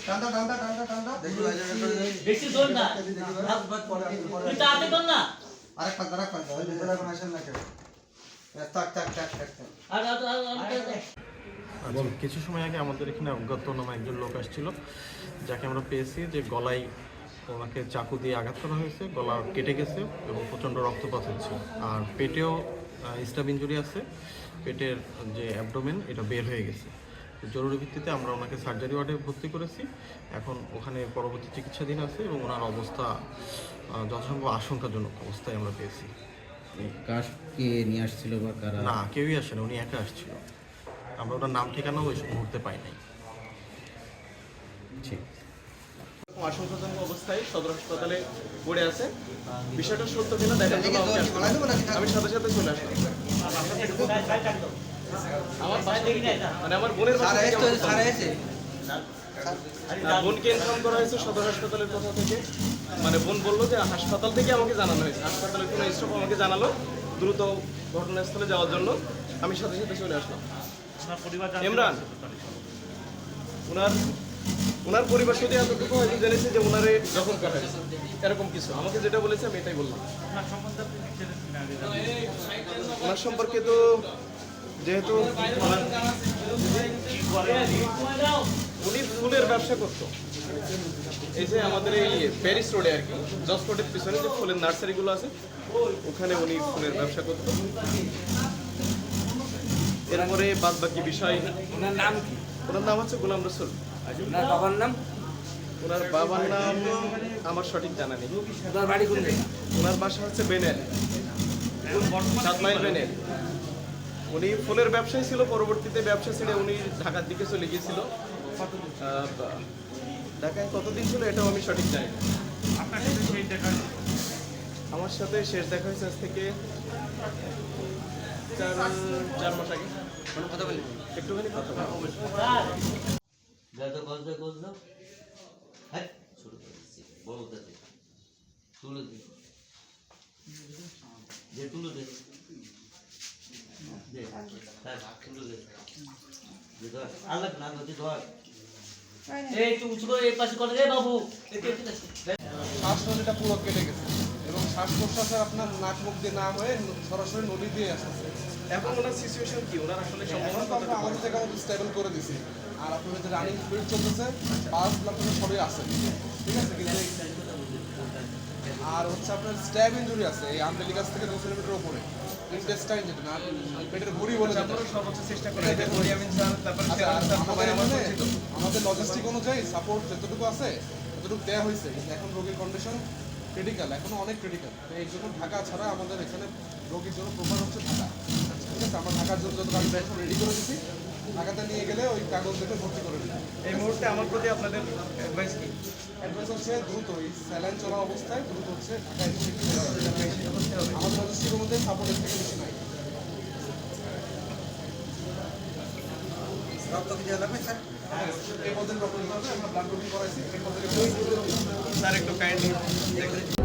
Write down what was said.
টান্ডা টান্ডা টান্ডা টান্ডা দেখি বেশি জোর না হাত বাদ পড়ে তুই তাতে কর না আরেক পাঁচ ওই ভিতরে এখন আসেন না কেউ টাক টাক টাক টাক আর কিছু সময় আগে আমাদের এখানে অজ্ঞাত নামে একজন লোক আসছিল, যাকে আমরা পেয়েছি যে গলায় ওনাকে চাকু দিয়ে আঘাত করা হয়েছে, গলা কেটে গেছে এবং প্রচণ্ড রক্তপাত হচ্ছে। আর পেটেও স্টাব ইনজুরি আছে, পেটের যে অ্যাবডোমেন এটা বের হয়ে গেছে। জরুরি ভিত্তিতে আমরা ওনাকে সার্জারি ওয়ার্ডে ভর্তি করেছি, এখন ওখানে পরবর্তী চিকিৎসাধীন আছে এবং ওনার অবস্থা যথাসম্ভব আশঙ্কাজনক অবস্থায় আমরা পেয়েছি। কাজকে নিয়ে আসছিল বা কারা? না, কেউই আসেনি, উনি একা আসছিল। আমরা ওটার নাম ঠিকানাও ওই মুহূর্তে পাই নাই। ঠিক আশঙ্কাজনক অবস্থায় সদর হাসপাতালে পড়ে আছে। বিষয়টা সত্য কিনা দেখার জন্য আমি সাথে সাথে চলে আসলাম। আমার মানে আমার বোনের বোনকে ইনফর্ম করা হয়েছে সদর হাসপাতালের কথা থেকে। মানে বোন বললো যে হাসপাতাল থেকে আমাকে জানানো হয়েছে, হাসপাতালের কোনো স্টাফ আমাকে জানালো দ্রুত ঘটনাস্থলে যাওয়ার জন্য। আমি সাথে সাথে চলে আসলাম। ইমরান ওনার পরিবার শুধু এতটুকু হয়তো জেনেছে যে ওনারে জখম করা হয়েছে, এরকম কিছু আমাকে যেটা বলেছে আমি এটাই বললাম। ওনার সম্পর্কে তো যেহেতু উনি ফুলের ব্যবসা করতো, এই যে আমাদের এই প্যারিস রোডে আর কি, জজ রোডের পিছনে যে ফুলের নার্সারিগুলো আছে ওখানে উনি ফুলের ব্যবসা করতো। এরপরে বাদ বাকি বিষয়। ওনার নাম কি? ওনার নাম হচ্ছে গোলাম রসুল। ওনার বাবার নাম? ওনার বাবার নাম আমার সঠিক জানা নেই। ওনার বাড়ি কোন জায়গায়? ওনার বাসা হচ্ছে বেনের, 7 মাইল বেনের। উনি ফুলের ব্যবসায়ী ছিল, পরবর্তীতে ব্যবসা ছেড়ে উনি ঢাকার দিকে চলে গিয়েছিল। ঢাকায় কতদিন ছিল এটাও আমি সঠিক জানি না। আমার সাথে শেষ দেখা হয়েছে আজ থেকে 4 মাস আগে। কথা বলি একটুখানি কথা বলবো। দাদা গজ দাও হ্যাঁ ছোট দিচ্ছি বড় দাদা তুলে দে যে তুলে দে দে হ্যাঁ তুলে দে যে ধর আলাদা না দে ধর এই তুই উঠো এই পাশে করে রে বাবু শ্বাসনলীটা পুরো কেটে গেছে এবং শ্বাস প্রশ্বাসে আপনার নাক মুখ দিয়ে না হয়ে সরাসরি নলি দিয়ে আসতেছে। এখন ওনার সিচুয়েশন কি? ওনার আসলে এখন তো আমরা আমাদের থেকে আমাদের স্টেবল করে দিছি। আর আপনাদের যে রানিং স্পিড চলতেছে, পাস ব্লাড সবই আছে, ঠিক আছে। কিন্তু আর হচ্ছে আপনার স্ট্যাব ইনজুরি আছে এই আম্বেলিকাস থেকে 2 সেন্টিমিটার উপরে, ইন্টেস্টাইন যেটা না পেটের ভুঁড়ি বলে যেটা। আমরা সর্বোচ্চ চেষ্টা করি যে বরিয়ামিন স্যার তারপর আমাদের লজিস্টিক অনুযায়ী সাপোর্ট যতটুকু আছে ততটুকু দেওয়া হয়েছে। কিন্তু এখন রোগীর কন্ডিশন ক্রিটিক্যাল, এখনো অনেক ক্রিটিক্যাল। এই জন্য ঢাকা ছাড়া আমাদের এখানে রোগীর জন্য প্রমাণ হচ্ছে ঢাকা, ঠিক আছে। আমরা ঢাকার জন্য যত কাগজ রেডি করে দিচ্ছি, ঢাকাতে নিয়ে গেলে ওই কাগজ দেখে ভর্তি করে দিই। এই মুহূর্তে আমার প্রতি আপনাদের অ্যাডভাইস কি? অ্যাডভাইস হচ্ছে দ্রুত ওই স্যালাইন চলা অবস্থায় দ্রুত হচ্ছে ঢাকায় আমাদের লজিস্টিকের মধ্যে সাপোর্টের থেকে বেশি নাই। রক্ত কি দেওয়া লাগবে স্যার? এই পদ্ধতি রক্ত দিতে হবে, আমরা ব্লাড গ্রুপিং করাইছি। এই পদ্ধতি স্যার একটু কাইন্ডলি